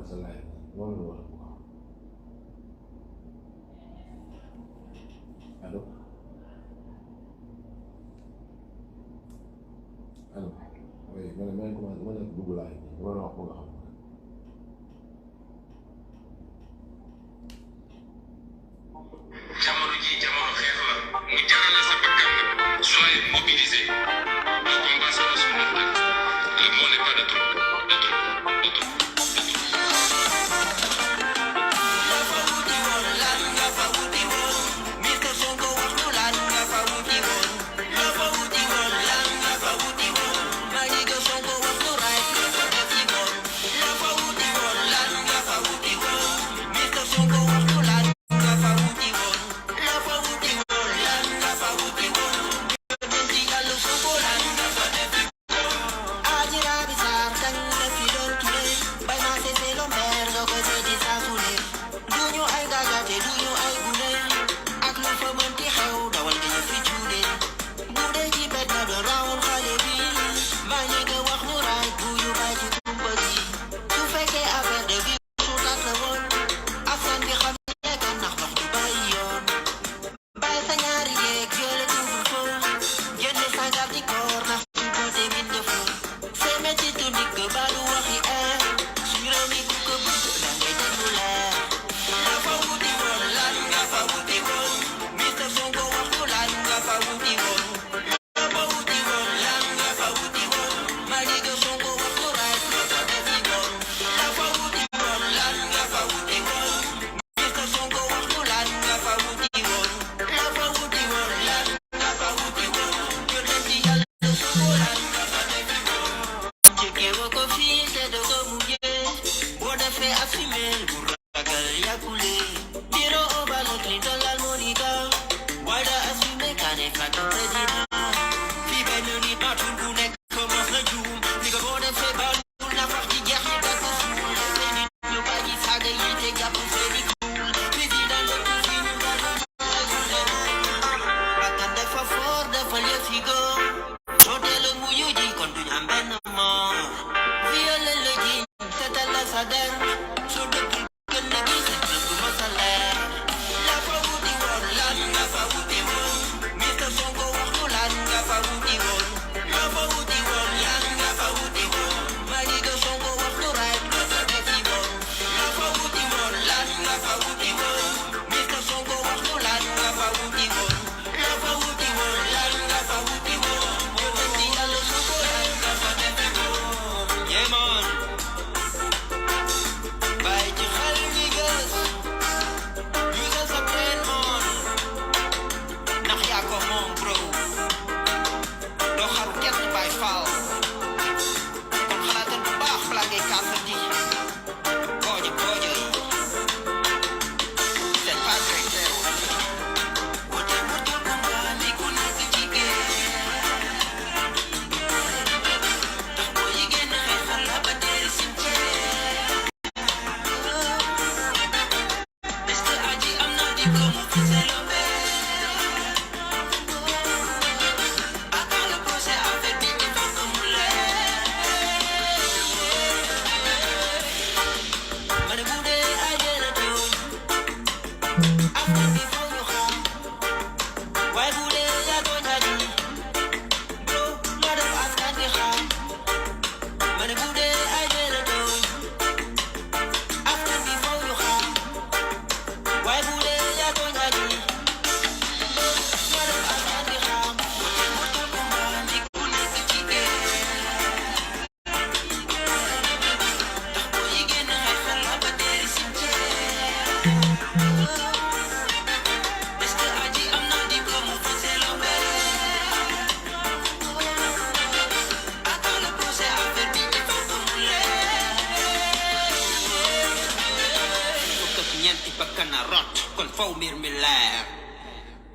sa live moom la wax allo allo oui ma ne commencé ma nekk dugg live dama la wax ko nga xam jamono ji jamono xeex la mu jarale sa bakkan soyez mobilisés le combat sera sur nos têtes le mot n'est pas de trop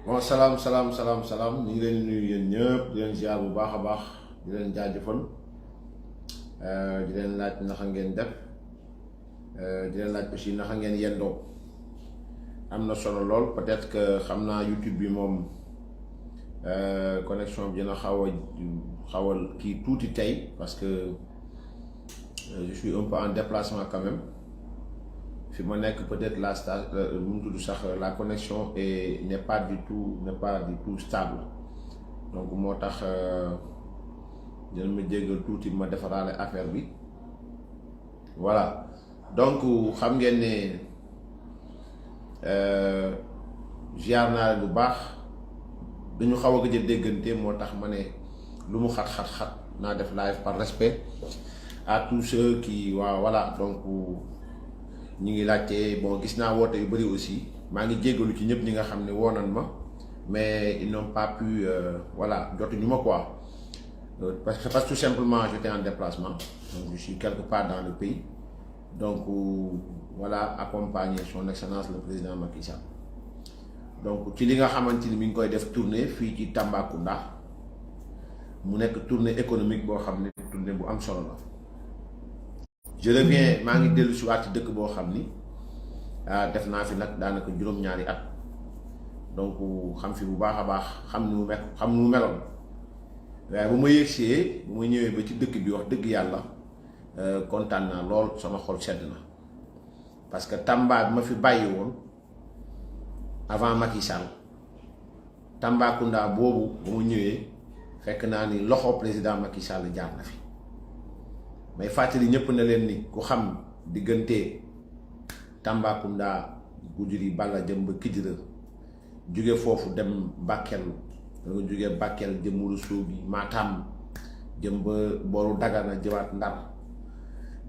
bon salam ñu ngi leen nuyu yéen ñëpp di leen ziar bu baax a baax di leen jaajëfal di leen laaj naka ngeen def di leen laaj aussi naka ngeen yendoo am na solo lool peut-être que xam naa YouTube bi moom connexion bi dina xaw a kii tuuti tey parce que je suis un peu en déplacement quand même fi ma nekk peut-être la la connexion n'est pas du tout stable donc moo tax dina ma jéggal tuuti ma defaraale affaire bi voilà donc xam ngeen ne ziar naa bu baax dañu xaw a gëj a déggante moo tax ma ne lu mu xat naa def live par respect à tous ceux qui voilà donc ñi ngi laajte bon gis naa woote yu bëri aussi maa ngi jéggalu ci ñëpp ñi nga xam ne woo nañ ma mais ils n'ont pas pu voilà jotuñu ma quoi parce que tout simplement j'étais en déplacement donc je suis quelque part dans le pays donc voilà accompagner son excellence le président Macky Sall donc ci li nga xamante ni mi ngi koy def tournée fii ci Tambacounda mu nekk tournée économique boo xam ne tournée bu am solo la je reviens maa ngi dellu si waat ci dëkk boo xam ni def naa fi nag daanaka juróom-ñaari at donc xam fi bu baax a baax xam ni mu meloon waaye bu ma yëgsee bu ma ñëwee ba ci dëkk bi wax dëgg yàlla kontaan naa lool sama xol sedd na parce que Tamba bi ma fi bàyyi woon avant Macky Sall Tambacounda boobu ba ma ñëwee fekk naa ni loxo président Macky Sall jaar na fi may fàttali ñëpp na leen ni ku xam diggante Tambacounda Goudiri Balla jëm ba Kidira jóge foofu dem Bakel da nga jóge Bakel jëm Ourossogui Matam jëm ba booru Dagana jëwaat Ndar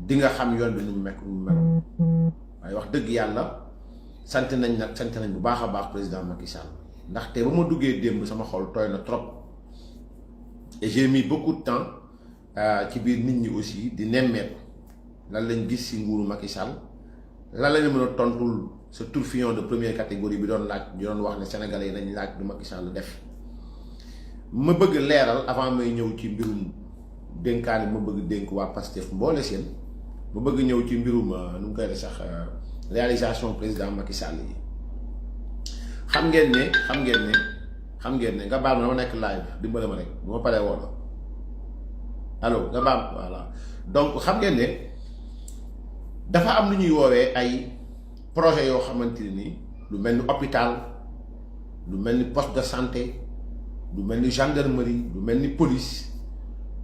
di nga xam yoon bi nu mu mel waaye wax dëgg yàlla sant nañ bu baax a baax président Macky Sall ndaxte ba ma duggee démb sama xol tooy na trop et j'ai mis beaucoup de temps ci biir nit ñi aussi di nemmeeku lan lañ gis ci nguuru Macky Sall lan lañu mën a tontul ce tourbillon de première catégorie bi doon laaj di doon wax ne sénégalais yi nañ laaj du Macky Sall def ma bëgg leeral avant may ñëw ci mbirum dénkaani ma bëgg dénk waa Pastef mboole seen ma bëgg ñëw ci mbirum nu mu koy def sax réalisation président Macky Sall yi xam ngeen ne nga baal ma dama nekk live dimbale ma rek bu ma paree woon allo nga baal voilà donc xam ngeen ne dafa am lu ñuy woowee ay projet yoo xamante ni lu mel ni hôpital lu mel ni poste de santé lu mel ni gendarmerie lu mel ni police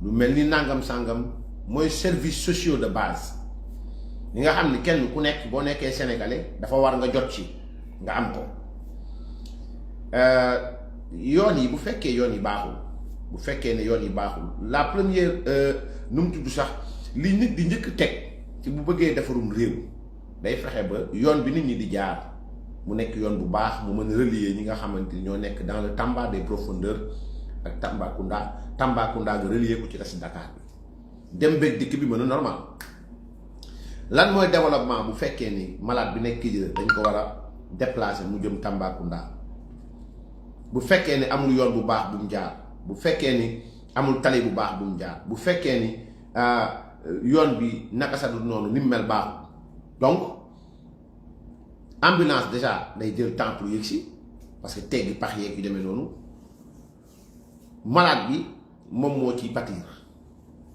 lu mel ni nangam sangam mooy services sociaux de base li nga xam ni kenn ku nekk boo nekkee sénégalais dafa war nga jot ci nga am ko yoon yi bu fekkee yoon yi baaxul bu fekkee ne yoon yi baaxul la première nu mu tudd sax li nit di njëkk teg ci bu bëggee defarum réew day fexe ba yoon bi nit ñi di jaar mu nekk yoon bu baax mu mën a relier ñi nga xamante ni ñoo nekk dans le Tamba des profondeurs ak Tambacounda nga relier ko ci reste Dakar bi dem beeg dikk bi mën a normal lan mooy développement bu fekkee ni malade bi nekk Kidira dañ ko war a déplacer mu jëm Tambacounda bu fekkee ni amul yoon bu baax bu mu jaar bu fekkee ni amul tali bu baax bu mu jaar bu fekkee ni yoon bi naka sa du noonu ni mu mel baaxul donc ambulance déjà day jël temps pour yëg si parce que teggi pax yeeg yu demee noonu malade bi moom moo ciy pâtir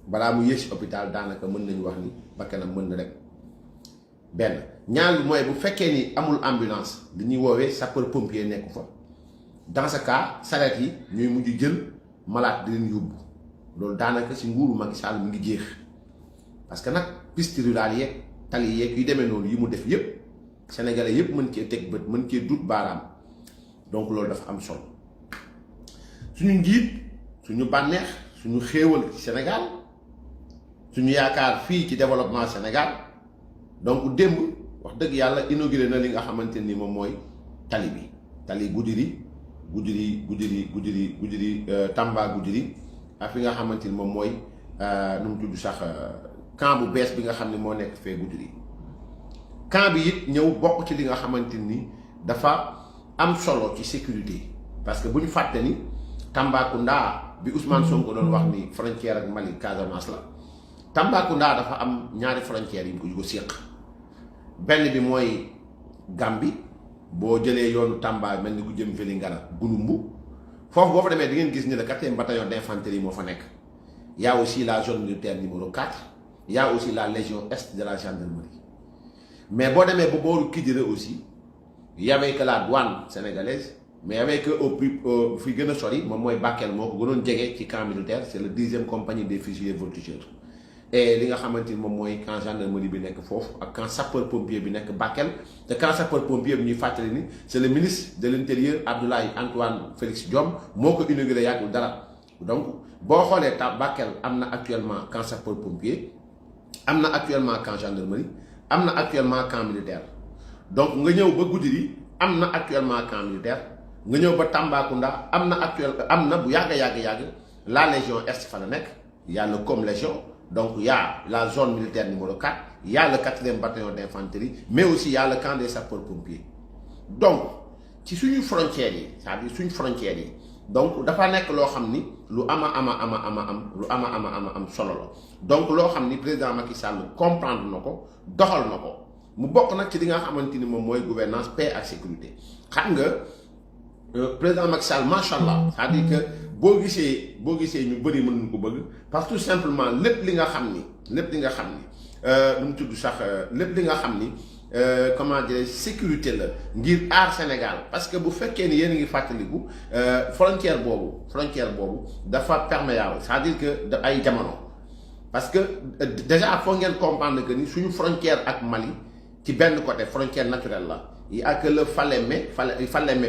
balaa mu yëg si hôpital daanaka mën nañu wax ni bakkanam mën na dem benn ñaar bi mooy bu fekkee ni amul ambulance li ñuy woowee sapeur pompier nekku fa dans ce cas saret yi ñooy mujj jël malade di leen yóbbu loolu daanaka si nguuru Macky Sall mu ngi jeex parce que nag piste rurale yeeg tali yeeg yu demee noonu yi mu def yépp sénégalais yépp mën cee teg bët mën cee dut baaraam donc loolu dafa am solo suñu njiit suñu bànneex suñu xéewal ci Sénégal suñu yaakaar fii ci développement Sénégal donc démb wax dëgg yàlla inauguré na li nga xamante ni moom mooy tali bi tali Goudiri Tamba Goudiri ak fi nga xamante ni moom mooy nu mu tudd sax camp bu bees bi nga xam ne moo nekk fee Goudiri camp bi it ñëw bokk ci li nga xamante ni dafa am solo ci sécurité parce que bu ñu fàtte ni Tambacounda bi Ousmane Sonko doon wax ni frontière ak Mali Casamance la Tambacounda dafa am ñaari frontières yu ko séq benn bi mooy Gambie boo jëlee yoonu Tamba mel ni ku jëm Vélingara Gouloumbou foofu boo fa demee di ngeen gis ni le 4e bataillon d'infanterie moo fa nekk y a aussi la zone militaire numéro 4 y a aussi la légion est de la gendarmerie mais boo demee ba booru Kidira aussi y avait que la douane sénégalaise, mais y avait que au plus fi gën a sori moom mooy Bakel moo ko gënoon jege ci camp militaire, c'est le 10e compagnie des fusiliers voltigeurs. Et li nga xamante ni moom mooy camp gendarmerie bi nekk foofu ak camp sapeur pompier bi nekk Bakel te camp sapeur pompier bi ñuy fàttali ni c'est le ministre de l'intérieur Abdoulaye Antoine Félix Diome moo ko inauguré yàggul dara. Donc boo xoolee Bakel am na actuellement camp sapeur pompier, am na actuellement camp gendarmerie, am na actuellement camp militaire. Donc nga ñëw ba Goudiri am na actuellement camp militaire, nga ñëw ba Tambacounda am na bu yàgg la légion est fa la nekk, y a le Com Légion. Donc il y a la zone militaire numéro 4, il y a le 4e bataillon d'infanterie, mais aussi il y a le camp des sapeurs-pompiers. Donc, ci suñu frontières yi, c'est-à-dire suñu frontières yi, donc dafa nekk loo xam ni lu ama am solo la. Donc loo xam ni président Macky Sall comprendre na ko doxal na ko mu bokk nag ci li nga xamante ni moom mooy gouvernance paix ak sécurité. Xam nga président Macky Sall macha allah, c'est-à-dire que boo gisee ñu bëri mën nañu ko bëgg parce que tout simplement lépp li nga xam ni nu mu tudd sax lépp li nga xam ni comment dire sécurité la ngir aar Sénégal parce que bu fekkee ni yéen a ngi fàttaliku frontière boobu dafa perméable, c'est-à-dire que ay jamono parce que déjà foog ngeen comprendre que ni suñu frontière ak Mali ci benn côté frontière naturelle la. Il y a que le Falémé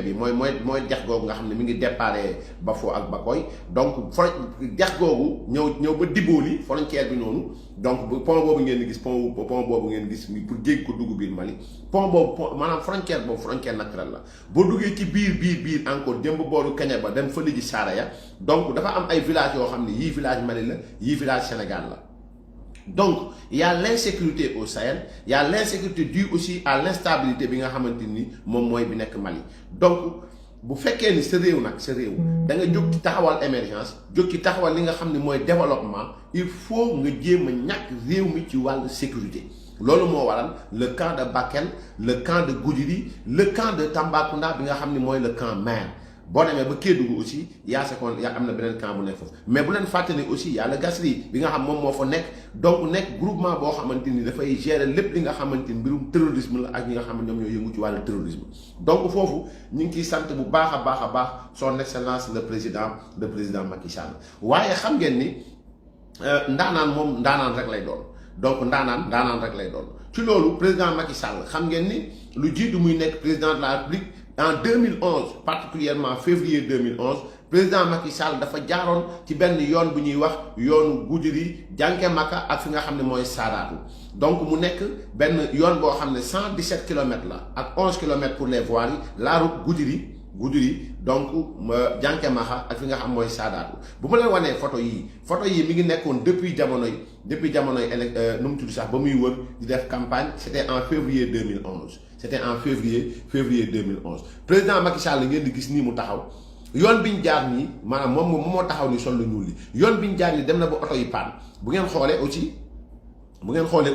bi mooy dex googu nga xam ne mi ngi déparé Bafo ak Bakoy donc dex googu ñëw ba Diboli frontière bi noonu donc pont boobu ngeen di gis pont boobu ngeen gis pour jéggi ko dugg biir Mali pont boobu maanaam frontière naturelle la boo duggee ci biir encore démb booru Kenya ba dem fële ji Saraya donc dafa am ay villages yoo xam ne yii village Mali la yii village Sénégal la. Donc, il y a l'insécurité au Sahel, il y a l'insécurité due aussi à l'instabilité bi nga xamanteni mom moy bi nek Mali. Donc, bu fekkee ni sa réew da nga jóg ci taxawal émergence, jóg ci taxawal li nga xamni moy développement, il faut nga jéem a ñàkk réew mi ci wàllu sécurité. Lolu mo waral le camp de Bakel, le camp de Goudiri, le camp de Tambacounda bi nga xamni moy le camp Mer. Boo demee ba Kédougou aussi am na beneen camp bu nekk foofu mais bu leen fàtte ni aussi y a le Gasri bi nga xam moom moo fa nekk donc nekk groupement boo xamante ni dafay gérer lépp li nga xamante ni mbirum terrorisme la ak ñi nga xam ne ñoom ñoo yëngu ci wàllu terrorisme. Donc foofu ñu ngi ciy sant bu baax a baax son excellence le président Macky Sall waaye xam ngeen ni ndaanaan rek lay doon donc ndaanaan rek lay doon ci loolu président Macky Sall xam ngeen ni lu jiitu muy nekk président de la République. En 2011 particulièrement février 2011 président Macky Sall dafa jaaroon ci benn yoon bu ñuy wax yoonu Goudiri Janké Maka ak fi nga xam ne mooy Saadaatu donc mu nekk benn yoon boo xam ne 117 kilomètres la ak 11 kilomètres pour les voiries la route Goudiri donc Janké Maka ak fi nga xam mooy Saadaatu bu ma leen wanee photo yi mi ngi nekkoon depuis jamonoy nu mu tudd sax ba muy wër di def campagne c'était en février 2011. C'était en février 2011 président Macky Sall ngeen di gis nii mu taxaw yoon bi ñu jaar nii maanaam moom moo taxaw ni sol lu ñuul li yoon bi ñu jaar nii dem na ba oto yi paan bu ngeen xoolee aussi moom bu ngeen xoolee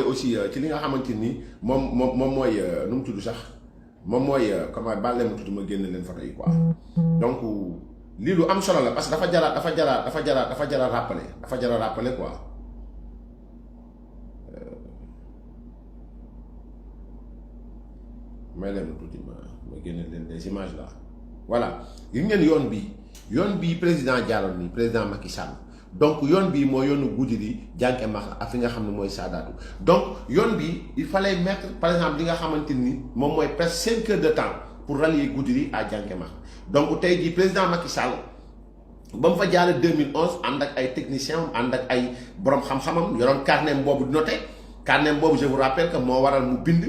aussi ci li nga xamante ni moom mooy nu mu tudd sax moom mooy comment bàlle ma tudd ma génne leen photo yi quoi donc lii lu am solo la parce que dafa jara rappeler quoi. may leen tuuti ma génne leen des images là voilà gis ngeen yoon bi président jaaroon nii président Macky Sall donc yoon bi mooy yoonu Goudiri Janké Maka ak fi nga xam ne mooy Saadaatu donc yoon bi il fallait mettre par exemple li nga xamante ni moom mooy presque 5 heures de temps pour rallier Goudiri à Janké Maka donc tey jii président Macky Sall ba mu fa jaaree 2011 ànd ak ay techniciens ànd ak ay borom xam-xamam yoroon carnet boobu di noté. Carnet boobu je vous rappelle que moo waral mu bind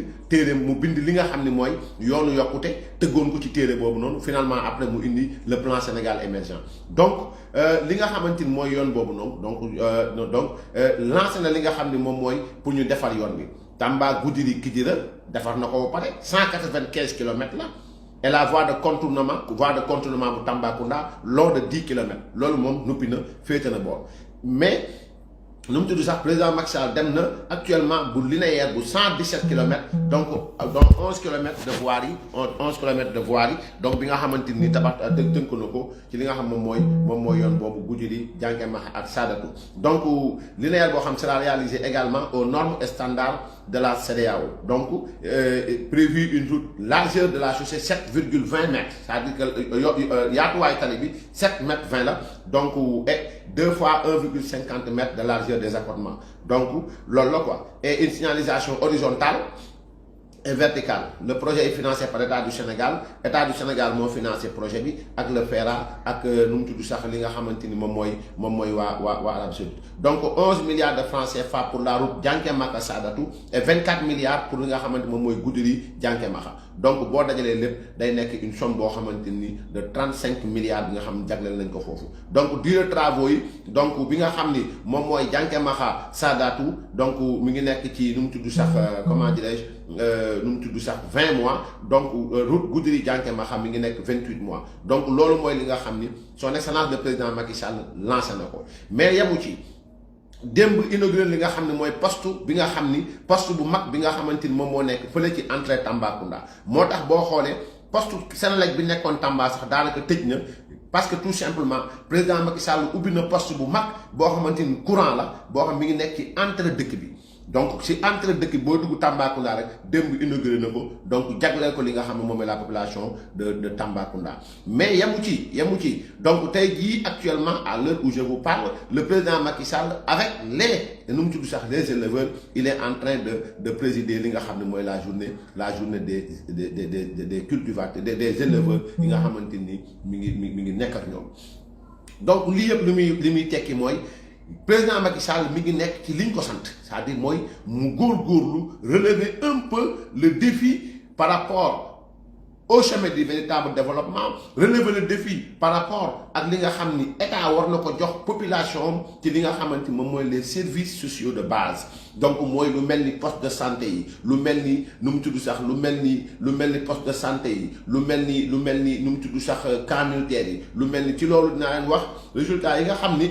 li nga xam ne mooy yoonu yokkute tëggoon ko ci téere boobu noonu finalement après mu indi le plan Sénégal émergent donc li nga xamante ni mooy yoon boobu noonu donc lancé na li nga xam ne moom mooy pour ñu defar yoon bi Tamba Goudiri Kidira defar na ko ba pare 195 kilomètres la et la voie de contournement bu Tambacounda long de 10 kilomètres loolu moom noppi na féete na boor mais nu mu tudd sax président Macky Sall dem na actuellement bu linéaire bu 117 kilomètres donc 11 kilomètres de voirie 11 kilomètres de voirie donc bi nga xamante ni tabax tënk na ko ci li nga xam moom mooy yoon boobu Goudiri Diankémaha ak Sadatou donc linéaire boo xam sera réalisé également aux normes et standards de la CEDEAO donc prévu une route largeur de la chaussée 7,20 mètres c'est-à-dire que yaatuwaay tali bi 7 mètres 20 la donc et 2 fois 1,50 mètres de largeur des accotements donc loolu la quoi et une signalisation horizontale et verticale. Le projet est financé par l'État du Sénégal. L'État du Sénégal moo financé projet bi ak le FERA ak nu mu tudd sax li nga xamante ni moom mooy waa Arabie Saoudite donc 11 milliards de francs CFA pour la route Diankémaha Sadatou et 24 milliards pour li nga xamante moom mooy Goudiri Diankémaha donc boo dajalee lépp day nekk une somme boo xamante ni de 35 milliards bi nga xam ne jagleel nañ ko foofu donc durée travaux yi donc bi nga xam ni moom mooy Diankémaha Sadatou donc mi ngi nekk ci nu mu tudd sax comment dirais-je nu mu tudd sax 20 mois donc route Goudiri Diankémaha mi ngi nekk 28 mois donc loolu mooy li nga xam ni son excellence le président Macky Sall lancé na ko mais yemu ci démb inauguré li nga xam ne mooy poste bi nga xam ni poste bu mag bi nga xamante ni moom moo nekk fële ci entrée Tambacounda moo tax boo xoolee poste Senelec bi nekkoon Tamba sax daanaka tëj na parce que tout simplement président Macky Sall ubbi na poste bu mag boo xamante ni courant la boo xam mi ngi nekk ci entrée dëkk bi donc si entrée dëkk boo dugg Tambacounda rek démb inauguré na ko donc jagleel ko li nga xam ne moom la population de Tambacounda mais yemu ci donc tey jii actuellement à l'heure où je vous parle le président Macky Sall avec nu mu tudd sax les éleveurs il est en train de présider li nga xam ne mooy la journée des cultivateurs des éleveurs yi nga xamante ni mi ngi nekk ak ñoom donc lii yëpp li muy tekki mooy président Macky Sall mi ngi nekk ci liñ ko sant c'est-à-dire mooy mu góorgóorlu relever un peu le défi par rapport au chemin du véritable développement relever le défi par rapport ak li nga xam ni état war na ko jox population ci li nga xamante moom mooy les services sociaux de base donc mooy lu mel ni poste de santé yi lu mel ni nu mu tudd sax lu mel ni poste de santé yi lu mel ni nu mu tudd sax camps militaires yi lu mel ni ci loolu dinaa leen wax résultat yi nga xam ni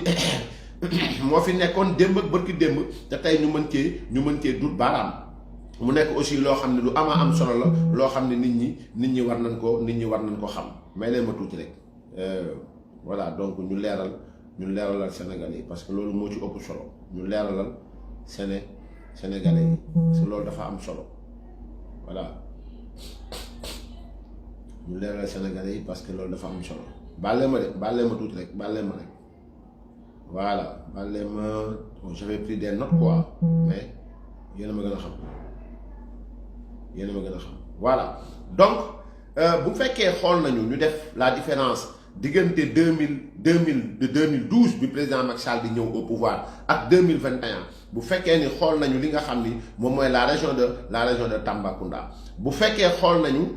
moo fi nekkoon démb ak bërki démb te tey ñu mën cee dut baaraam mu nekk aussi loo xam ne lu am solo la loo xam ne nit ñi war nañ ko xam may leen ma tuuti rek voilà donc ñu leeralal Sénégalais yi parce que loolu moo ci ëpp solo ñu leeralal Sénégalais yi parce que loolu dafa am solo voilà ñu leeralal Sénégalais yi parce que loolu dafa am solo bàllee ma tuuti rek voilà j'avais pris des notes quoi mais yéen a ma gën a xam voilà donc bu fekkee xool nañu ñu def la différence diggante 2012 bi président Macky Sall di ñëw au pouvoir ak 2021 bu fekkee ni xool nañu li nga xam ni moom mooy la région de Tambacounda bu fekkee xool nañu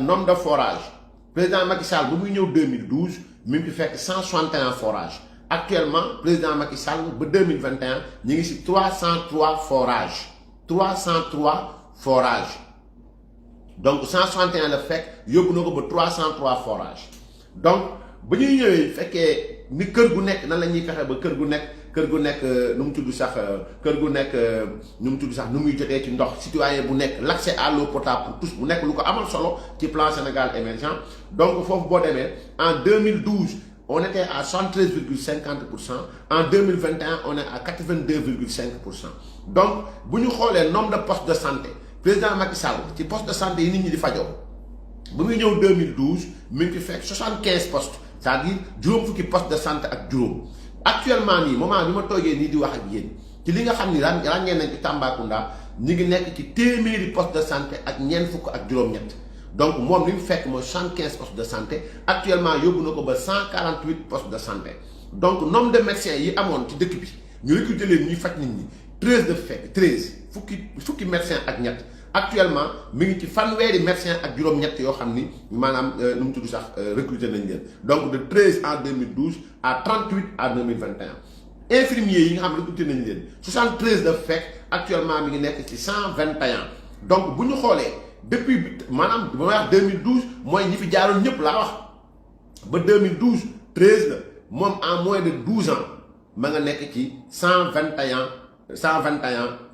nombre de forages président Macky Sall bu muy ñëw 2012 mi ngi fi fekk 161 forages. Actuellement, président Macky Sall, en 2021, il y a 303 forages. 303 forages. Donc, 161 le fait, il y a 303 forages. Donc, si nous avons fait ni kër gu nekk nan la ñuy fexe ba kër gu nekk nu mu tudd sax nu muy jotee ci ndox citoyen bu nekk l'accès à l'eau potable pour tous bu nekk lu ko amal solo ci plan Sénégal émergent donc foofu boo demee en 2012 on était à 73,50%. En 2021, on est à 82,5%. Donc, si nous regardons le nombre de postes de santé, le président Macky Sall, les postes de santé, il y a en 2012, il y a fait 75 postes, c'est-à-dire 10 postes de santé avec 10. Actuellement, au moment où je suis dit que ci li nga xam ni ràññee nañ ci Tambacounda ñu ngi nekk ci téeméeri poste de santé ak ñeent fukk ak juróom-ñett donc moom li mu fekk mooy 75 postes de santé actuellement yóbbu na ko ba 148 postes de santé donc nombre de médecins yi amoon ci dëkk bi ñu recruter leen ñuy faj nit ñi 13 de fekk 13 fukki médecins ak ñett actuellement mi ngi ci fanweeri médecins ak juróom-ñett yoo xam ni maanaam nu mu tudd sax recruter nañ leen donc de 13 en 2012 à 38 en 2021. Infirmiers yi nga xam ne recruté nañ leen 73 de fekk actuellement mi ngi nekk ci 121 donc bu ñu xoolee depuis maanaam ba may wax 2012 mooy ñi fi jaaroon ñëpp laa wax ba 2012 13 la moom en moins de 12 ans ma nga nekk ci 121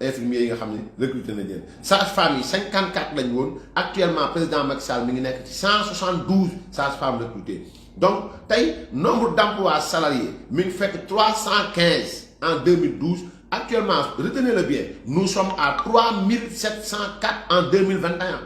infirmiers yi nga xam ne recruté na leen sages-femmes yi 54 lañ woon actuellement président Macky Sall mi ngi nekk ci 172 sages-femmes recrutées donc tey nombre d'emplois salariés mi ngi fekk 315 en 2012 actuellement retenez-le bien nous sommes à 3704 en 2021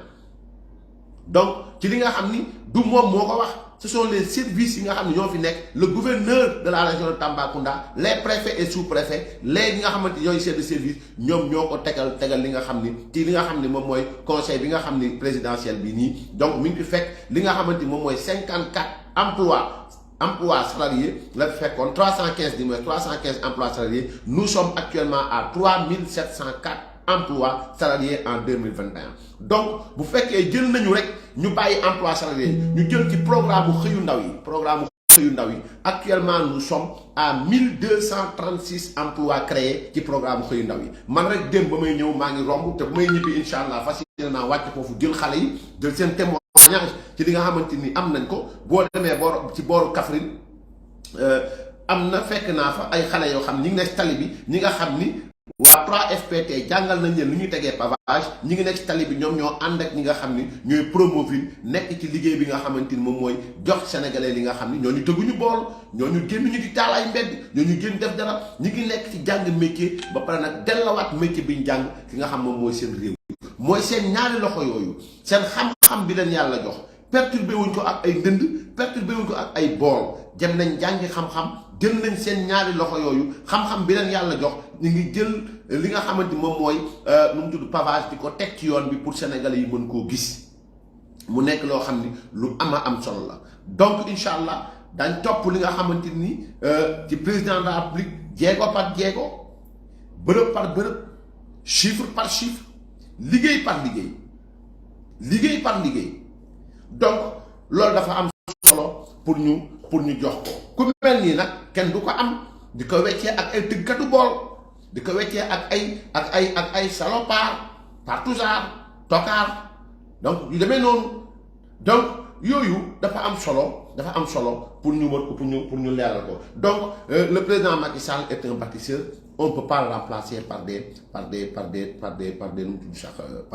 donc ci li nga xam ni du moom moo ko wax ce sont les services yi nga xam ne ñoo fi nekk le gouverneur de la région de Tambacounda les préfets et sous-préfets les nga xamante ñooy chef de service ñoom ñoo ko tegal li nga xam ni ci li nga xam ni moom mooy conseil bi nga xam ni présidentiel bi nii donc mi ngi fi fekk li nga xamante ni moom mooy 54 emplois salariés la fekkoon 315 du moins 315 emplois salariés nous sommes actuellement à 3704 emplois salariés en 2021 donc bu fekkee jël nañu rek ñu bàyyi emploi salarié ñu jël ci programme xëyu ndaw yi actuellement nous sommes à 1236 emplois créés ci programme xëyu ndaw yi man rek démb ba may ñëw maa ngi romb te bu may ñibbi incha allah facilement wàcc foofu jël xale yi jël seen témoignage ci li nga xamante ni am nañ ko boo demee ci booru Kaffrine am na fekk naa fa ay xale yoo xam ñi ngi nekk tali bi ñi nga xam ni waa 3FPT jàngal nañ leen lu ñuy tegee pavage ñi ngi nekk ci tali bi ñoom ñoo ànd ak ñi nga xam ni ñooy Promoville nekk ci liggéey bi nga xamante ni moom mooy jox sénégalais li nga xam ni ñooñu tëgguñu bool ñooñu génn ñu di taal ay mbedd ñooñu génn def dara ñi ngi nekk ci jàng métier ba pare nag dellawaat métier bi ñu jàng ki nga xam moom mooy seen réew mooy seen ñaari loxo yooyu seen xam-xam bi leen yàlla jox perturbé wuñ ko ak ay ndënd perturbé wuñ ko ak ay bool dem nañ jàngi xam-xam jël nañ seen ñaari loxo yooyu xam-xam bi leen yàlla jox ñu ngi jël li nga xamante moom mooy nu mu tudd pavage di ko teg ci yoon bi pour sénégalais yi mën koo gis mu nekk loo xam ni lu am solo la donc incha allah dañ topp li nga xamante ni ci président de la République jéego par jéego bërëb par bërëb chiffre par chiffre liggéey par liggéey donc loolu dafa am solo pour ñu jox ko ku mel nii nag kenn du ko am di ko weccee ak ay tëggkatu bool di ko weccee ak ay salopard partouzard tocard donc yu demee noonu donc yooyu dafa am solo pour ñu war ko pour ñu leeral ko donc le président Macky Sall est un bâtisseur on ne peut pas le remplacer par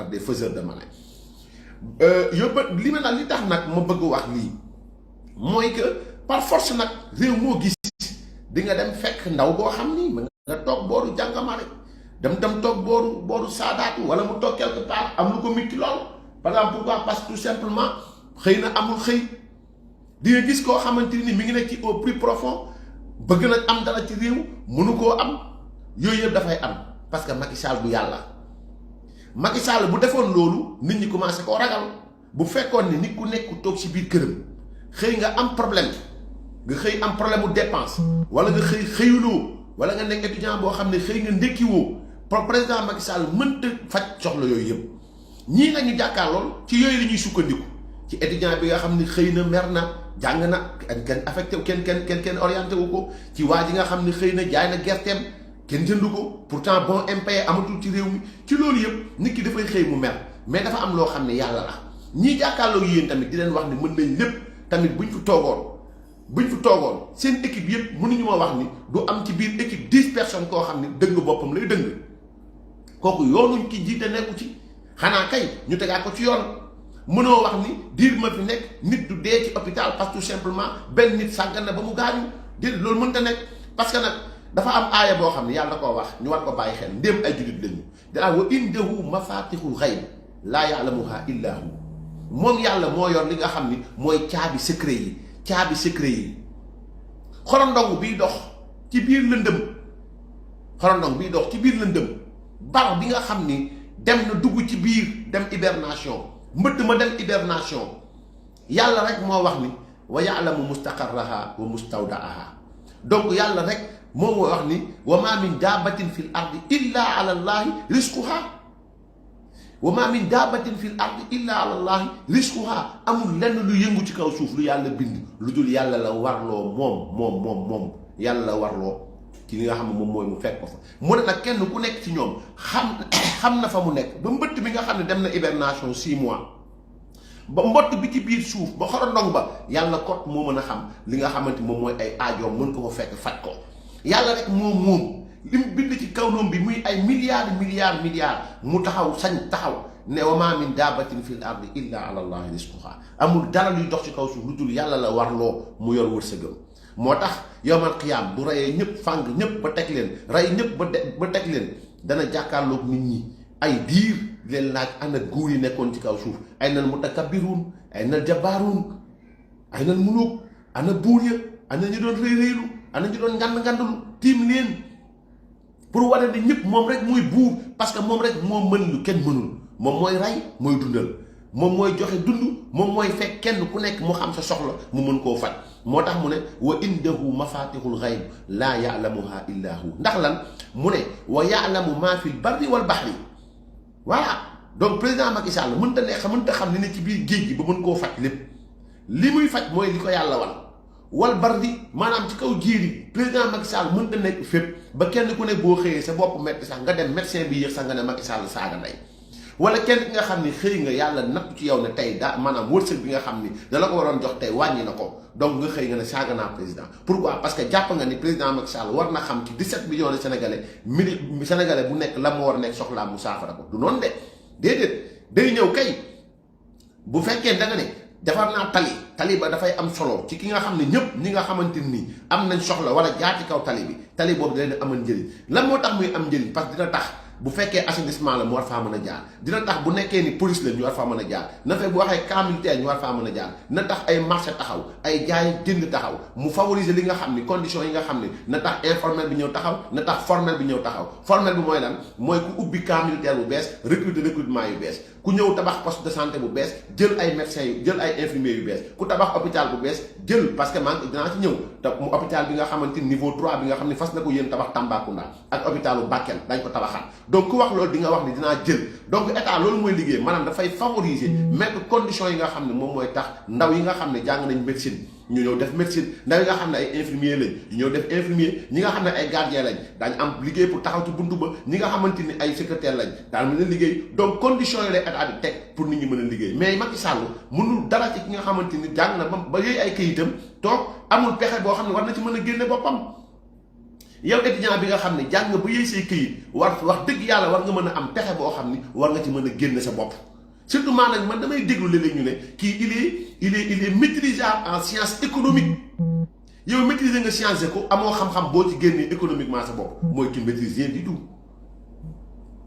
des faiseurs de malin yóbba li ma nag li tax nag ma bëgg wax lii mooy que par force nag réew moo gis di nga dem fekk ndaw boo xam ni ma nga toog booru jàngamare dem toog booru saadaatu wala mu toog quelque part am lu ko mitti lool par exemple pourquoi parce que tout simplement xëy na amul xëy di nga gis koo xamante ni mi ngi nekk ci au plus profond bëgg nag am dara ci réew mënu koo am yooyu yëpp dafay am parce que Macky Sall bu yàlla Macky Sall bu defoon loolu nit ñi commencé koo ragal bu fekkoon ni nit ku nekk toog ci biir këram xëy nga am problème nga xëy am problème mu dépense wala nga xëyuloo wala nga nekk étudiant boo xam ne xëy nga ndekkiwoo président Macky Sall mënta faj soxla yooyu yëpp ñii nag ñu jàkkaarlool ci yooyu la ñuy sukkandiku ci étudiant bi nga xam ne xëy na mer na jàng na kenn affecté kenn orienté wu ko ci waa ji nga xam ne xëy na jaay na gerteem kenn jëndu ko pourtant bon impayé amatul ci réew mi ci loolu yëpp nit ki dafay xëy mu mer mais dafa am loo xam ne yàlla la ñii jàkkaarloo yéen tamit di leen wax ne mën nañ lépp tamit buñ fi toogoon seen équipe yëpp mënuñu ma wax ni du am ci biir équipe 10 personnes koo xam ne dëng boppam lay dëng kooku yoonuñ ki jiite nekku ci xanaa kay ñu tegaat ko ci yoon mënoo wax ni diir ma fi nekk nit du dee ci hôpital parce que tout simplement benn nit sàggan na ba mu gaañu déedéet loolu mënta nekk parce que nag dafa am aaya boo xam ne yàlla koo wax ñu war ko bàyyi xel ndéem ay jullit lañu danaa wa indahu mafatixul xayb laa ya'lamuha illa hu moom yàlla moo yor li nga xam ni mooy caabi secret yi xorondong biy dox ci biir lëndëm bar bi nga xam ni dem na dugg ci biir dem hibernation mbëtt ma dem hibernation yàlla rek moo wax ni wa ya'lamu mustaqarraha wa mustawdaaha donc yàlla rek moom moo wax ni wa ma min daabatin fil ardi illa ala allahi risquha amul lenn lu yëngu ci kaw suuf lu yàlla bind lu dul yàlla la warloo moom yàlla la warloo ci li nga xam ne moom mooy mu fekk ko fa mu ne nag kenn ku nekk ci ñoom xam na fa mu nekk ba mbëtt bi nga xam ne dem na hibernation 6 mois ba mbott bi ci biir suuf ba xorondong ba yàlla kot moo mën a xam li nga xamante moom mooy ay aajoom mën ko fa fekk faj ko yàlla rek moom li mu bind ci kaw noom bi muy ay milliards mu taxaw sañ taxaw ne wa maa min daabatin fil ardi illa ala allahi risquha amul dara luy dox ci kaw suuf lu dul yàlla la warloo mu yor wërsëgam moo tax yowmal qiyaam bu reyee ñëpp fàng ñëpp ba teg leen rey ñëpp ba teg leen dana jàkkaarloog nit ñi ay diir leen laaj ana góor yi nekkoon ci kaw suuf ay nal mutakabbiruun ay nal jabbaaruun ay nal muluk ana buur ya ana ñu doon réy-réylu ana ñu doon ngand-ngandlu tiim leen pour wane ne ñëpp moom rek mooy buur parce que moom rek moo mën lu kenn mënul moom mooy rey mooy dundal moom mooy joxe dund moom mooy fekk kenn ku nekk mu xam sa soxla mu mën koo faj moo tax mu ne wa indahu mafatixul xayb laa ya'lamuha illa hu ndax lan mu ne wa ya'lamu ma fi l barri wal bahri voilà donc président Macky Sall mënta xam li ne ci biir géej gi ba mën koo faj lépp li muy faj mooy li ko yàlla wal barri maanaam ci kaw jiiri président Macky Sall mënta nekk fépp ba kenn ku ne boo xëyee sa bopp metti sax nga dem médecin bi yëg sax nga ne Macky Sall saaga ndey wala kenn ki nga xam ni xëy nga yàlla natt ci yow ne tey daa maanaam wërsëg bi nga xam ni da la ko waroon jox tey wàññi na ko donc nga xëy nga ne saaga naa président pourquoi parce que jàpp nga ni président Macky Sall war na xam ci 17 millions de sénégalais bu nekk la mu war a nekk soxlaa mu saafara ko du noonu de déedéet day ñëw kay bu fekkee da nga ne defar naa tali ba dafay am solo ci ki nga xam ne ñëpp ñi nga xamante ni am nañ soxla wala jaar ci kaw tali bi tali boobu da leen amal njëriñ lan moo tax muy am njëriñ parce que dina tax bu fekkee assainissement la mu war faa mën a jaar dina tax bu nekkee ni police la ñu war faa mën a jaar na fekk bu waxee camp militaire ñu war faa mën a jaar na tax ay marché taxaw ay jaay jënd taxaw mu favoriser li nga xam ni conditions yi nga xam ni na tax informel bi ñëw taxaw na tax formel bi ñëw taxaw formel bi mooy lan mooy ku ubbi camp militaire bu bees recrutement yu bees ku ñëw tabax poste de santé bu bees jël ay médecins yu jël ay infirmiers yu bees ku tabax hôpital bu bees jël parce que man dinaa ci ñëw te mu hôpital bi nga xamante niveau 3 bi nga xam ne fas na ko yéen tabax Tambacounda ak hôpitalu Bakel dañ ko tabaxaat donc ku wax loolu di nga wax ni dinaa jël donc état loolu mooy liggéey maanaam dafay favoriser mettre conditions yi nga xam ne moom mooy tax ndaw yi nga xam ne jàng nañ médecine ñu ñëw def médecine ndaw yi nga xam ne ay infirmier lañ ñu ñëw def infirmier ñi nga xam ne ay gardien lañ daañu am liggéey pour taxaw ci buntu ba ñi nga xamante ni ay secrétaire lañ daan mën a liggéey donc conditions yi lay état bi teg pour nit ñi mën a liggéey mais Macky Sall mënul dara ci ki nga xamante ni jàng na ba yooyu ay këyitam toog amul pexe boo xam ne war na ci mën a génne boppam yow étudiant bi nga xam ne jàng ba yëy say këyit wax dëgg yàlla war nga mën a am pexe boo xam ni war nga ci mën a génne sa bopp surtout maanaam man damay déglu léeg-léeg ñu ne kii il est maîtrisable en sciences économiques yow maîtriser nga sciences éco amoo xam-xam boo ci génnee économiquement sa bopp mooy ki maîtrise rien du tout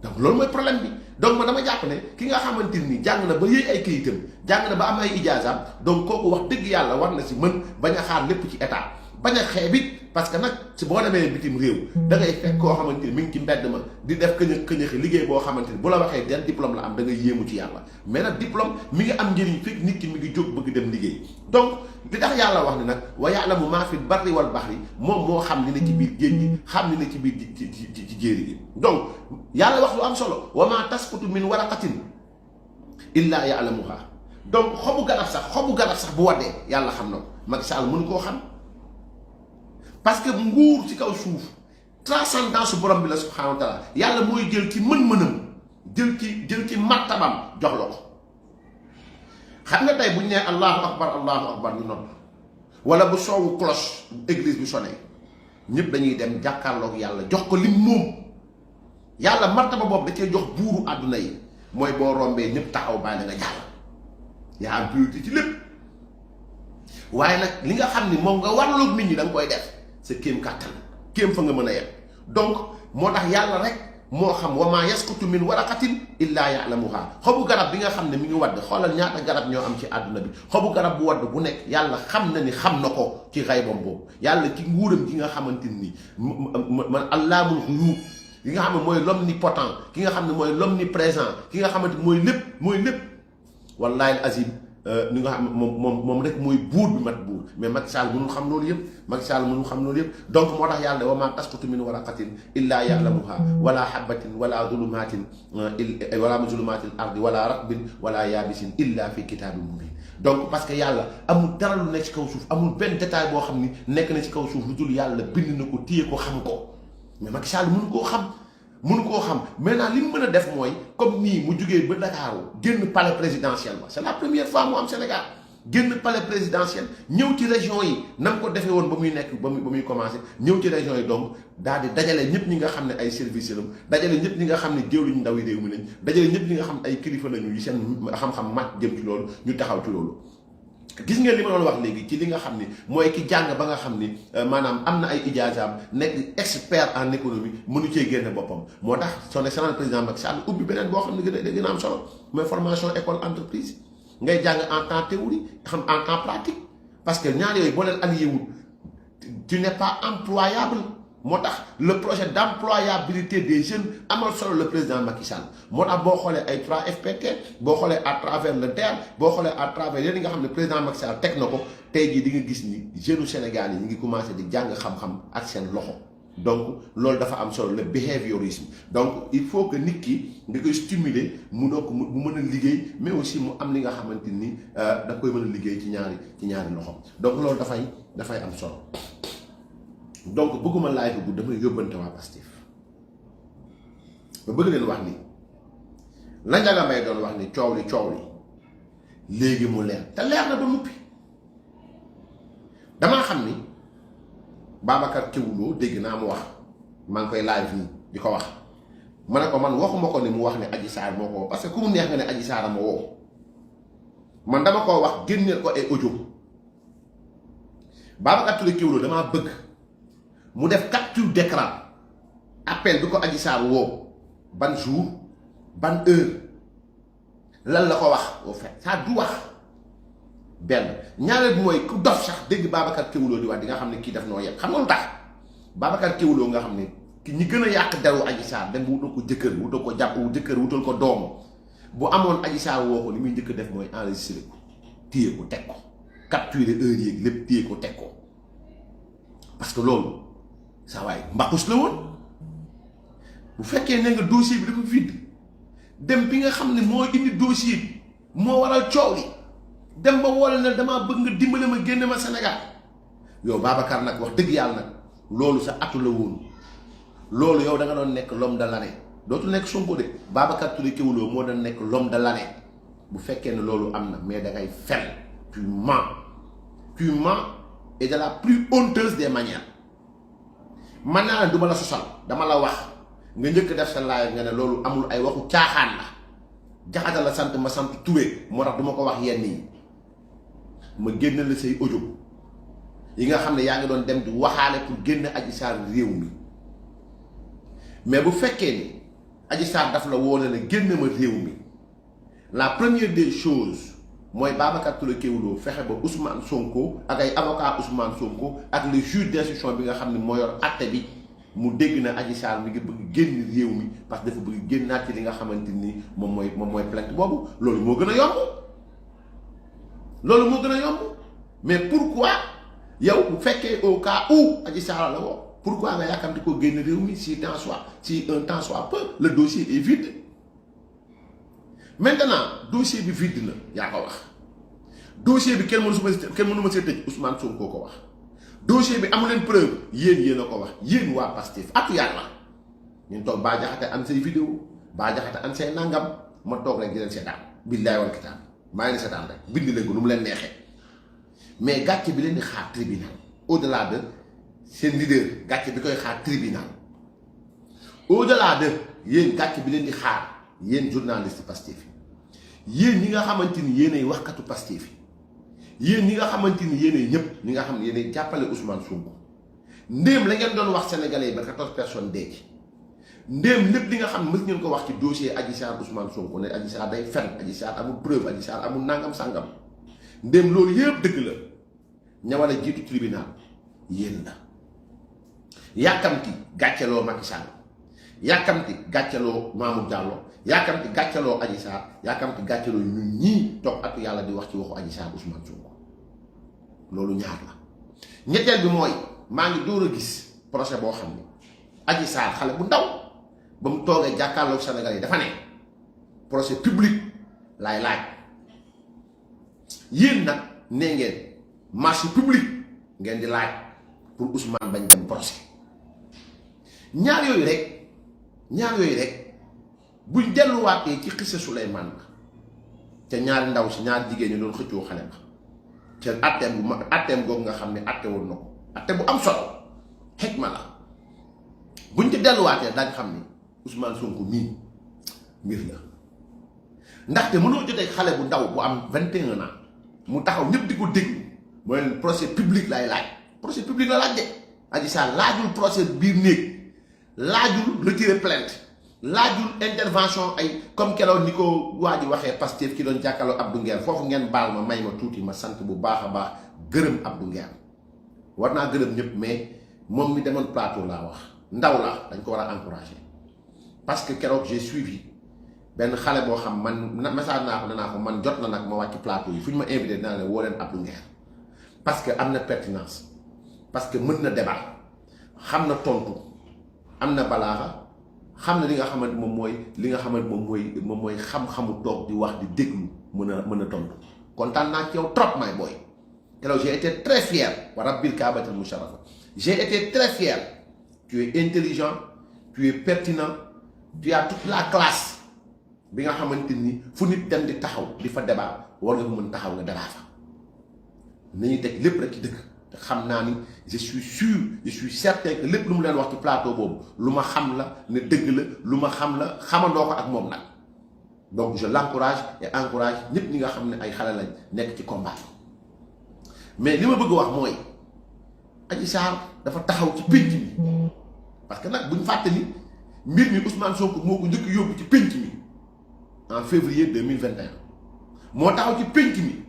donc loolu mooy problème bi donc man dama jàpp ne ki nga xamante ni jàng na ba yëy ay këyitam jàng na ba am ay ijaasaam donc kooku wax dëgg yàlla war na si mën bañ a xaar lépp ci état bañ a xeebit parce que nag si boo demee bitim réew da ngay fekk koo xamante ni mi ngi ci mbedd ma di def këñëxi liggéey boo xamante ni bu la waxee den diplôme la am da ngay yéemu ci yàlla mais nag diplôme mi ngi am njëriñ fekk nit ki mi ngi jóg bëgg dem liggéey donc li tax yàlla wax ni nag wa ya'lamu maa fil barri wal bahri moom moo xam ni ne ci biir géej gi xam ni ne ci biir ci jéeri gi donc yàlla wax lu am solo wa maa tasqutu min waraqatin illa ya'lamuha donc xobu garab sax bu waddee yàlla xam na ko Macky Sall mënu koo xam parce que nguur ci kaw suuf transcendance borom bi la subhanahu wa taala yàlla mooy jël ci mën-mënam jël ci martabam jox la ko xam nga tey bu ñu nee allahu akbar ñu nodd wala bu soowu cloche église bi sonné ñëpp dañuy dem jàkkaarloog yàlla jox ko lim moom yàlla martaba boobu da cee jox buuru àdduna yi mooy boo rombee ñëpp taxaw bàyyi la nga jàll yaa am priorité ci lépp waaye nag li nga xam ni moom nga warloog nit ñi da nga koy def sa kéem kàttan kéem fa nga mën a yem donc moo tax yàlla rek moo xam wa maa yasqutu min waraqatin illaa ya'lamuha xobu garab bi nga xam ne mi ngi wadd xoolal ñaata garab ñoo am ci àdduna bi xobu garab bu wadd bu nekk yàlla xam na ni xam na ko ci xaybam boobu yàlla ci nguuram gi nga xamante ni man allaamul ghuyuub ki nga xam ne mooy l'omnipotent ki nga xam ne mooy l'omniprésent ki nga xamante mooy lépp wallaahi azim ni nga xam moom rek mooy buur bi mat buur mais Macky Sall mënul xam loolu yëpp donc moo tax yàlla wa maa tasqutu min waraqatin illaa ya'lamuha wala habatin wala zulumatin wala zulumatil ardi wala ratbin wala yabisin illa fi kitabin mubin donc parce que yàlla amul dara lu nekk ci kaw suuf amul benn détail boo xam ni nekk na ci kaw suuf lu dul yàlla bind na ko téye ko xam ko mais Macky Sall mënu koo xam maintenant li mu mën a def mooy comme nii mu jugee ba Dakar génn palais présidentiel ba c'est la première fois mu am Sénégal génn palais présidentiel ñëw ci région yi nam ko defee woon ba muy nekk ba muy commencé ñëw ci région yi donc daal di dajale ñëpp ñi nga xam ne ay services la dajale ñëpp ñi nga xam ne jëwriñu ndaw yi réew mi lañ dajale ñëpp ñi nga xam ne ay kilifa lañu yi seen xam-xam màcc jëm ci loolu ñu taxaw ci loolu. gis ngeen li ma doon wax léegi ci li nga xam ni mooy ki jàng ba nga xam ni maanaam am na ay ijaazaam nekk expert en économie mënu cee génne boppam moo tax son excellence président Macky Sall ubbi beneen boo xam ne gën a am solo mooy formation école entreprise ngay jàng en temps théorie xam en temps pratique parce que ñaar yooyu boo leen allié wul tu n'es pas employable moo tax le projet d'employabilité des jeunes amal solo le président Macky Sall moo tax boo xoolee ay 3FPT boo xoolee à travers le DER boo xoolee à travers yéen nga xam ne président Macky Sall teg na ko tey jii di nga gis ni jeunes Sénégal yi ñu ngi commencé di jàng xam-xam ak seen loxo donc loolu dafa am solo le behaviorisme donc il faut que nit ki nga koy stimuler mu donc mu mën a liggéey mais aussi mu am li nga xamante ni da koy mën a liggéey ci ñaari loxo donc loolu dafay am solo. donc bëgguma laay bu damay yóbbante waa Pastef ba bëgg leen wax ni la Ndiaga Mbaye doon wax ni coow li léegi mu leer te leer na ba nuppi damaa xam ni Babacar Kewoulo dégg naa mu wax maa ngi koy live nii di ko wax ma ne ko man waxuma ko ni mu wax ne Adji Sarr moo ko woo parce que ku mu neex nga ne Adji Sarr ma woo man dama koo wax génneel ko ay audio Babacar Touré Kewoulo damaa bëgg mu def capture d'écran appel bi ko Adji Sarr woo ban jour ban heure lan la ko wax au fait ça du wax benn ñaareel bi mooy ku dof sax dégg Babacar Kewoulo di wax di nga xam ne kii daf noo yem xam nga lu tax Babacar Kewoulo nga xam ne ki ñi gën a yàq deru Adji Sarr dem bu wutal ko jëkkër wutal ko jàpp jëkkër wutal ko doom bu amoon Adji Sarr woo ko li muy njëkk def mooy enregistré ko téye ko teg ko capturer heure yeeg lépp téye ko teg ko parce que loolu saa waay mbaqus la woon bu fekkee ne nga dossier bi dafa vide dem bi nga xam ne moo indi dossier bi moo waral coow li dem ba wóole ne damaa bëgg nga dimbale ma génne ma Sénégal yow Babacar nag wax dëgg yàlla nag loolu sa atu la woon loolu yow da nga doon nekk l'homme de l'année dootu nekk Sonko de Babacar Touré Kewoulo moo doon nekk l'homme de l'année bu fekkee ne loolu am na mais da ngay fen tu mens et de la plus honteuse des manières man naa la du ma la sosal dama la wax nga njëkk def sa laay nga ne loolu amul ay waxu caaxaan la Jaxate la sant ma sant Touré moo tax du ma ko wax yenn yi ma génn la say audio yi nga xam ne yaa ngi doon dem di waxaale pour génn Adji Sarr réew mi mais bu fekkee ni Adji Sarr daf la woone ne génn ma réew mi la première des choses mooy Babacar Touré Kewoulo fexe ba Ousmane Sonko ak ay avocat Ousmane Sonko ak le juge d'instruction bi nga xam ne moo yor àtte bi mu dégg na Adji Sarr mi ngi bëgg génn réew mi parce que dafa bëgg génnaat ci li nga xamante ni moom mooy plainte boobu loolu moo gën a yomb mais pourquoi yow bu fekkee au cas où Adji Sarr la woo pourquoi nga yàkkamti ko génn réew mi si un temps soit peu le dossier est vide maintenant dossier bi vide na yaa ko wax dossier bi kenn mënu ma see tëj Ousmane Sonko ko wax dossier bi amu leen preuve yéen a ko wax yéen waa Pastef atu yàlla ñun toog Bah Diakhaté an say vidéo Bah Diakhaté an say nangam ma toog rek di leen seetaan billaay wal kitaab maa ngi leen seetaan rek bind leen ko nu mu leen neexee mais gàcce bi leen di xaar tribunal au delà de seen leader gàcce bi koy xaar tribunal au delà de yéen gàcce bi leen di xaar yéen journaliste Pastef yéen ñi nga xamante ni yéenay waxkatu Pastef yéen ñi nga xamante ni yéenay ñëpp ñi nga xam ne yéenay jàppale Ousmane Sonko ndéem la ngeen doon wax sénégalais yi ba 14 personnes dee ci ndéem lépp li nga xam ne mës ngeen ko wax ci dossier Adji Sarr Ousmane Sonko ne Adji Sarr day fen Adji Sarr amul preuve Adji Sarr amul nangam sangam ndéem loolu yëpp dëgg la ñawal a jiitu tribunal yéen la yàkkamti gàcceloo Macky Sall yàkkamti gàcceloo Mamour Diallo yàkkamti gàccaloo Adji Sarr yàkkamti gàccaloo ñun ñii toog ak yàlla di wax ci waxu Adji Sarr Ousmane Sonko loolu ñaar la ñetteel bi mooy maa ngi door a gis procès boo xam ne Adji Sarr xale bu ndaw ba mu toogee jàkkaarloog Sénégal yi dafa ne procès public laay laaj yéen nag nee ngeen marché public ngeen di laaj pour Ousmane bañ dem procès ñaar yooyu rek buñ delluwaatee ci xisse Souleymane ba te ñaari ndaw si ñaari jigéen ñi doon xëccoo xale ba seen atteem bu atteem googu nga xam ne atte woon na ko atte bu am solo xikma la buñ ci delluwaatee daañ xam ni Ousmane Sonko mii mbir la ndaxte mënoo jotee xale bu ndaw bu am 21 ans mu taxaw ñëpp di ko déglu mooy leen procès public lay laaj procès public la laaj de Adji Sarr laajul procès biir néeg laajul retirer plainte laajul intervention ay comme keroog ni ko waa ji waxee Pastef ki doon jàkkaarloo Abdou Nguer foofu ngeen baal ma may ma tuuti ma sant bu baax a baax gërëm Abdou Nguer war naa gërëm ñëpp mais moom mi demoon plateau laa wax ndaw la dañ ko war a encourager parce que keroog j'ai suivi benn xale boo xam man message naa ko nee naa ko man jot na nag ma wàcc plateau yi fu ñu ma invité dinaa leen woo leen Abdou Nguer parce que am na pertinence parce que mën na débat xam na tontu am na balaaxa xam na li nga xamante moom mooy li nga xamante moom mooy xam-xamu toog di wax di déglu mën a tontu kontaan naa ci yow trop my boy keroog j'ai été très fier wa rabbil kaabatil musharrafa j'ai été très fier tu es intelligent tu es pertinent tu as toute la classe bi nga xamante ni fu nit dem di taxaw di fa débat war nga mën taxaw nga débat fa nañu teg lépp rek ci dëgg te xam naa ni je suis sûr je suis certain que lépp lu mu leen wax ci plateau boobu lu ma xam la ne dëgg la lu ma xam la xamandoo ko ak moom nag donc je l'encourage et encourage ñëpp ñi nga xam ne ay xale lañ nekk ci combat mais li ma bëgg wax mooy Adji Sarr dafa taxaw ci pénc mi parce que nag buñ fàtte ni mbir mi Ousmane Sonko moo ko njëkk yóbbu ci pénc mi en février 2021 moo taxaw ci pénc mi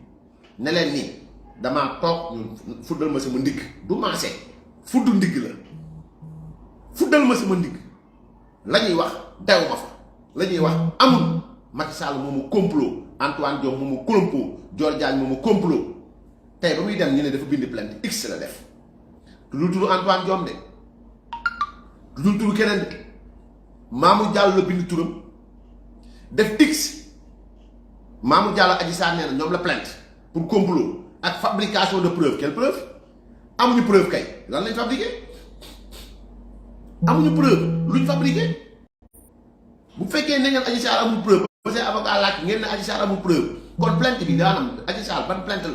ne leen nii damaa toog ñu fuddal ma sama ndigg du maase fudd ndigg la fuddal ma sama ndigg la ñuy wax dew ma fa la ñuy wax amul Macky Sall moomu complot Antoine Diome moomu complot Dior Diagne moomu complot tey ba muy dem ñu ne dafa bind plainte x la def tuddul turu Antoine Diome de tuddul turu keneen de Mamour Diallo la bind turam def x Mamour Diallo Adji Sarr nee na ñoom la plainte pour complot ak fabrication de preuve quelle preuve amuñu preuve kay lan lañ fabriqué amuñu preuve luñ fabriqué bu fekkee ne ngeen Adji Sarr amul preuve ba seen avocat laaj ngeen ne Adji Sarr amul preuve kon plainte bi daanam Adji Sarr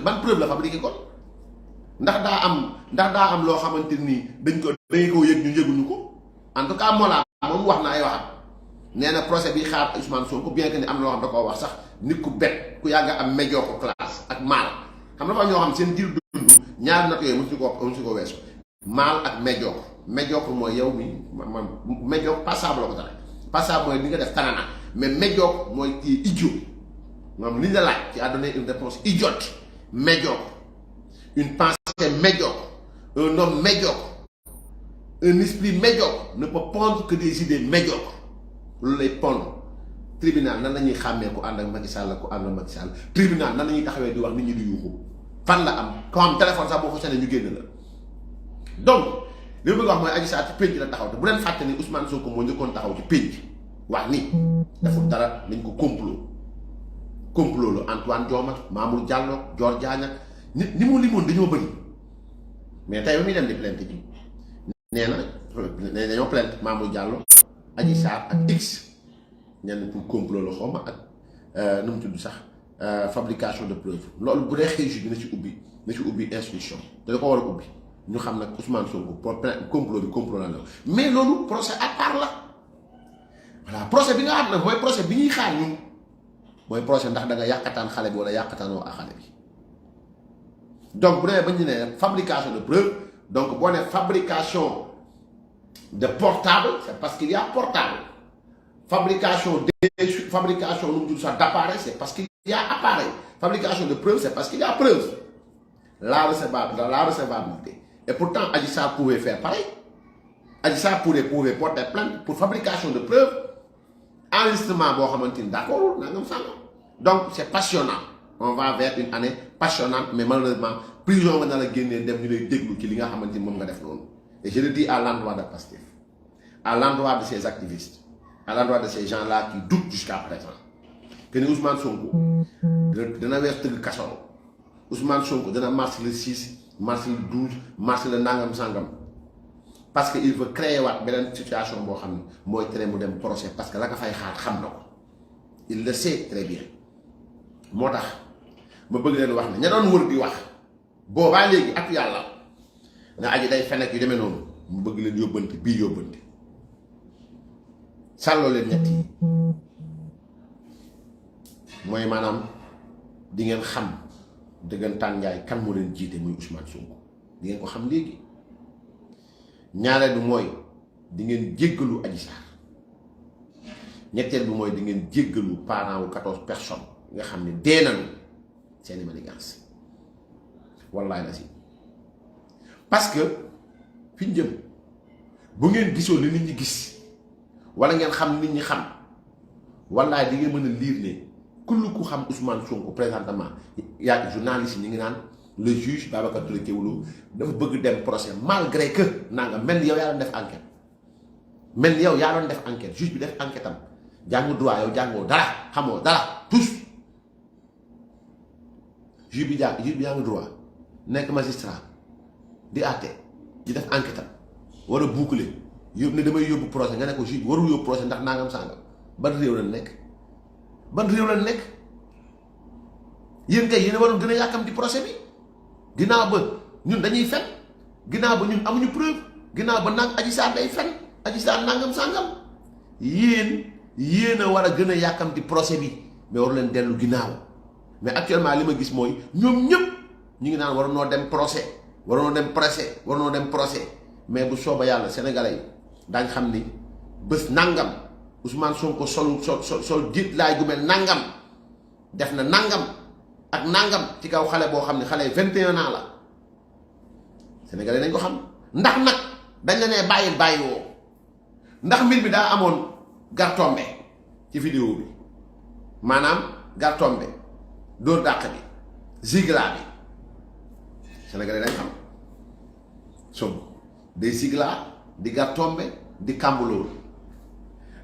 ban preuve la fabriqué kon ndax daa am loo xamante ni dañ ko yëg ñu yëguñu ko en tout cas Mollah moom wax na ay waxam nee na procès bi xaar Ousmane Sonko bien que ni am na loo xam da koo wax sax nit ku bet ku yàgg am médiocre classe ak mal xam na fa ñoo xam seen diir dund ñaari nat yooyu mësu ko weesu mal ak médiocre mooy yow mi man médiocre passable la ko tax passable mooy li nga def tanana mais médiocre mooy kii idiot moom li ñu la laaj ci à donner une réponse idiote médiocre une pensée médiocre un homme médiocre un esprit médiocre ne peut pondre que des idées médiocres loolu lay pondre tribunal nan la ñuy xàmmee ku ànd ak Macky Sall ku ànd ak Macky Sall tribunal nan la ñuy taxawee di wax nit ñi di yuuxu fan la am ko am téléphone sax boo ko seenee ñu génn la donc li ma bëgg wax mooy Adji Sarr ci pénc la taxaw te bu leen fàtte ni Ousmane Sonko moo njëkkoon taxaw ci pénc wax ni deful dara nañ ko complot la Antoine Diome ak Mamour Diallo Dior Diagne ak ni mu limoon dañoo bëri mais tey ba muy dem di plainte ji nee na dañoo plainte Mamour Diallo Adji Sarr ak X ñenn pour complot la xawma ak nu mu tudd sax fabrication de preuve loolu bu dee xëy si dina ci ubbi instruction te da ko war a ubbi ñu xam nag Ousmane Sonko pour complot la mais loolu procès à part la voilà procès bi nga xam ne mooy procès bi ñuy xaar ñun mooy procès ndax da nga yàqataan xale bi wala yàqataanoo ak xale bi donc bu demee ba ñu ne fabrication de preuve donc boo ne fabrication de portable c'est parce qu'il y a portable fabrication nu mu tudd sax d'appareil c'est parce qu'il y a appareil fabrication de preuve c'est parce qu'il y a preuve la recevabilité et pourtant Adji Sarr pouvait faire pareil Adji Sarr pouvait porter plainte pour fabrication de preuve enregistrement boo xamante ni d'accord nangam sànq donc c'est passionnant on va vers une année passionnante mais malheureusement prison nga na la génnee dem ñu lay déglu ci li nga xamante ni moom nga def noonu et je le dis à l'endroit de Pastef à l'endroit de ces activistes à l'endroit de ces gens-là qui doutent jusqu'à présent que ni Ousmane Sonko dana weer tëgg kaso Ousmane Sonko dana mars le 6 mars le 12 mars le nangam sangam parce que il veut créer waat beneen situation boo xam ne mooy tere mu dem procès parce que la nga fay xaar xam na ko il le sait très bien moo tax ma bëgg leen wax ne ña doon wër di wax boobaa léegi ak yàlla nga aji day fen ak yu demee noonu mu bëgg leen yóbbante bii yóbbante sàlloo leen ñett yi mooy maanaam di ngeen xam dëggantaan njaay kan moo leen jiite muy Ousmane Sonko di ngeen ko xam léegi ñaareel bi mooy di ngeen jéggalu Adji Sarr ñetteel bi mooy di ngeen jéggalu parents wu 14 personnes nga xam ne dee nañu seeni manigance wallaay la si parce que fi ñu jëm bu ngeen gisoo li nit ñi gis wala ngeen xam nit ñi xam wallaay di ngeen mën a lire ne kull ku xam Ousmane Sonko présentement yaa journaliste ñi ngi naan le juge Babacar Touré Kewoulo dafa bëgg dem procès malgré que nanga mel ni yow yaa doon def enquête mel ni yow yaa doon def enquête juge bi def enquête am jàngu droit yow jàngoo dara xamoo dara tous juge bi jàng droit nekk magistrat di àtte di def enquête am war a boucler yóbbu ne damay yóbbu procès nga ne ko juge bi warul yóbbu procès ndax nangam sàngam ban réew la nekk yéen kay yéen a waroon gën a yàkkamti procès bi ginnaaw ba ñun dañuy fen ginnaaw ba ñun amuñu preuve ginnaaw ba nag Adji Sarr day fen Adji Sarr nangam sàngam yéen a war a gën a yàkkamti procès bi mais waru leen dellu ginnaaw mais actuellement li ma gis mooy ñoom ñëpp ñu ngi naan waroon noo dem procès mais bu sooba yàlla sénégalais yi daañ xam ni bés nangam Ousmane Sonko sol jiit laay gu mel nangam def na nangam ak nangam ci kaw xale boo xam ne xale 21 ans la sénégalais nañ ko xam ndax nag dañ la nee bàyyi woo ndax mbir mi daa amoon gartombe ci vidéo bi maanaam gartombe dóor dàq bi zigla bi sénégalais dañ xam Sonko day zigla di gartombe di kàmbuloo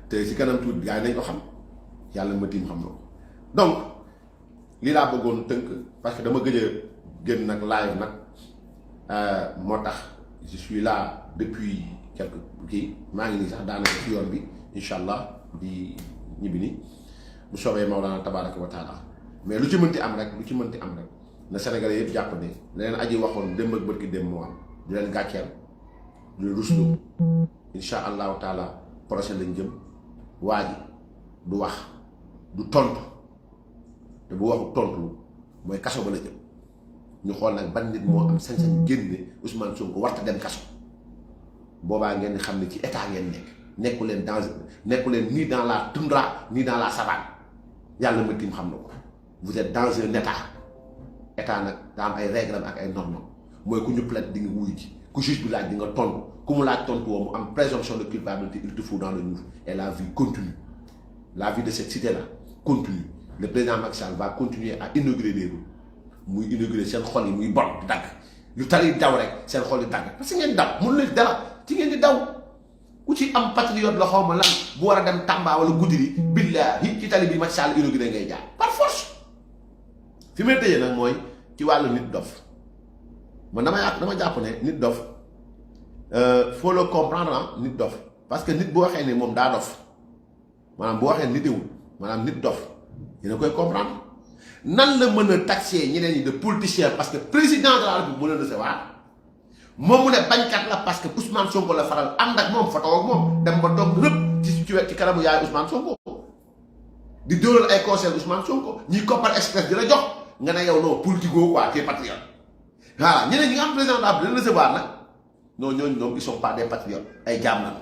te si kanam tuuti gars yi nañ ko xam yàlla ma tiim xam na ko donc lii laa bëggoon tënk parce que dama gëj a génn nag live nag moo tax je suis là depuis quelque kii maa ngi nii sax daanaka ci yoon bi incha allah di ñibbi ni bu soobee Mawlana tabaraka wa taala mais lu ci mënti am rek na Sénégalais yëpp jàpp ne leneen aji waxoon démb ak bërki démb moo am du leen gàcceel du leen ruslu incha allahu taala prochain lañ jëm waa ji du wax du tontu te bu waxu tontu mooy kaso ba la jëm ñu xool nag ban nit moo am sañ-sañ génne Ousmane Sonko warta dem kaso boobaa ngeen di xam ne ci état ngeen nekku leen ni dans la toundra ni dans la savane yàlla ma tim xam na ko vous êtes dans un état nag daa am ay règles ak ay normes mooy ku ñu plainte di nga wuyu ji ku juge bi laaj di nga tontu ku mu laaj tontu woo mu am présomption de culpabilité il te faut dans le mur et la vie continue la vie de cette cité là continue le président Macky Sall va continuer à inaugurer des routes muy inaugurer seen xol yi muy bon di dagg lu tali daw rek seen xol yi dagg parce que ngeen daw mënu leen dara ci ngeen di daw ku ci am patriote la xaw ma lan bu war a dem Tamba wala Goudiri billahi ci tali bi Macky Sall inauguré ngay jaar par force fi may tëjee nag mooy ci wàllu nit dof man dama jàpp ne nit dof faut le comprendre nit dof parce que nit bu waxee ne moom daa dof maanaam bu waxee nitewul maanaam nit dof dina koy comprendre nan la mën a taxer ñeneen ñi de politicien parce que président de la République mu leen recevoir moom mu ne bañkat la parce que Ousmane Sonko la faral ànd ak moom photo ak moom dem ba toog rëpp ci kanamu yaay Ousmane Sonko di dóoral ay conseil Ousmane Sonko ñuy Kopar Express di la jox nga ne yow non politico quoi t'es patriote voilà ñeneen ñi nga am président de la République leen recevoir nag non ñooñu ñoom ils sont pas des patriotes ay jaam la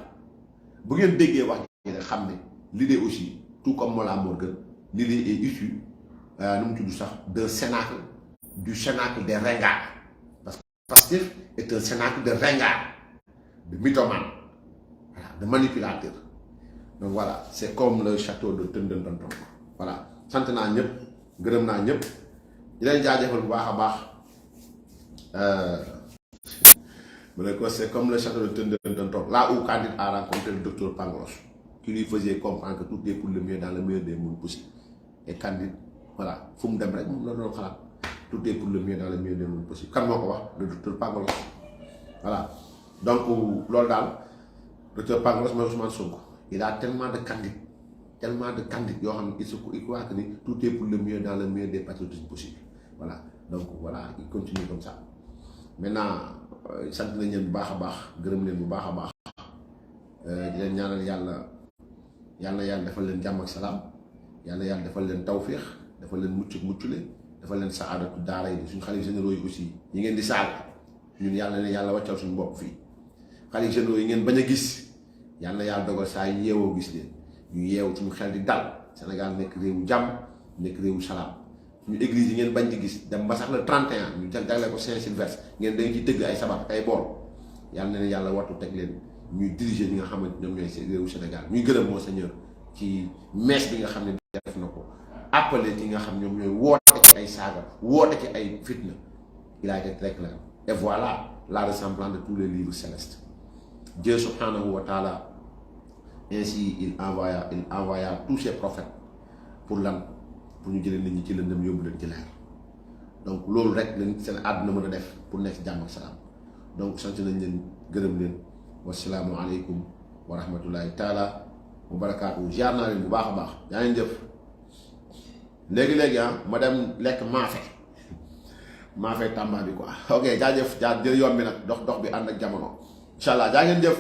bu ngeen déggee wax ji xam ne l'idée aussi tout comme Mollah Morgun l'idée est issue nu mu tudd sax d'un cénacle du cénacle des ringards parce que Pastef est un cénacle de ringards de mythomanes voilà de manipulateurs donc voilà c'est comme le château de Tëndantonto voilà sant naa ñëpp gërëm naa ñëpp di leen jaajëfal bu baax a baax mu ne ko c'est comme le château de Tëndantonto là où Kandid a rencontré le docteur Pangloss qui lui faisait comprendre que tout est pour le mieux dans le meilleur des mondes possibles et Kandid voilà fu mu dem rek moom la doon xalaat tout est pour le mieux dans le meilleur des mondes possibles kan moo ko wax le docteur Pangloss voilà donc loolu daal docteur Pangloss mooy Ousmane Sonko il a tellement de candidats yoo xam ne il croit que ni tout est pour le mieux dans le meilleur des patriotismes possibles voilà donc voilà il continue comme ça. maintenant sant nañ leen bu baax a baax gërëm leen bu baax a baax di leen ñaanal yàlla defal leen jàmm ak salaam yàlla defal leen tawféex defal leen muccule defal leen saadatu daara yi suñu xalif généraux yi aussi ñi ngeen di saaga ñun yàlla wàccal suñu bopp fii xalif généraux yi ngeen bañ a gis yàlla dogal saa yi yeewoo gis leen ñu yeewu suñu xel di dal Sénégal nekk réewu jàmm nekk réewu salaam ñu église yi ngeen bañ di gis dem ba sax le 31 ñu jagle ko Saint-Sylvestre ngeen da ngeen ci tëgg ay sabar ay bool yàlla wattu teg leen ñuy diriger ñi nga xamante ñoom ñooy réewu Sénégal ñuy gërëm Monseigneur ci messe bi nga xam ne def na ko appelé ci nga xam ñoom ñooy woote ci ay saaga woote ci ay fitna il a été très clair et voilà la ressemblance de tous les livres célestes. Dieu subhanahu wa ta'ala ainsi il envoya tous ses prophètes pour ñu jëlee nit ñi ci lëndëm yóbbu leen ci leer donc loolu rek lañ seen àdduna mën a def pour nekk jàmm ak salaam donc sant nañ leen gërëm leen wasalaamu aleykum wa rahmatullahi taala wa barakaatu jaar naa leen bu baax a baax yaa ngeen jëf léegi ma dem lekk maafe Tamba bi quoi ok jaajëf jël yoon bi nag dox bi ànd ak jamono incha allah jaa ngeen jëf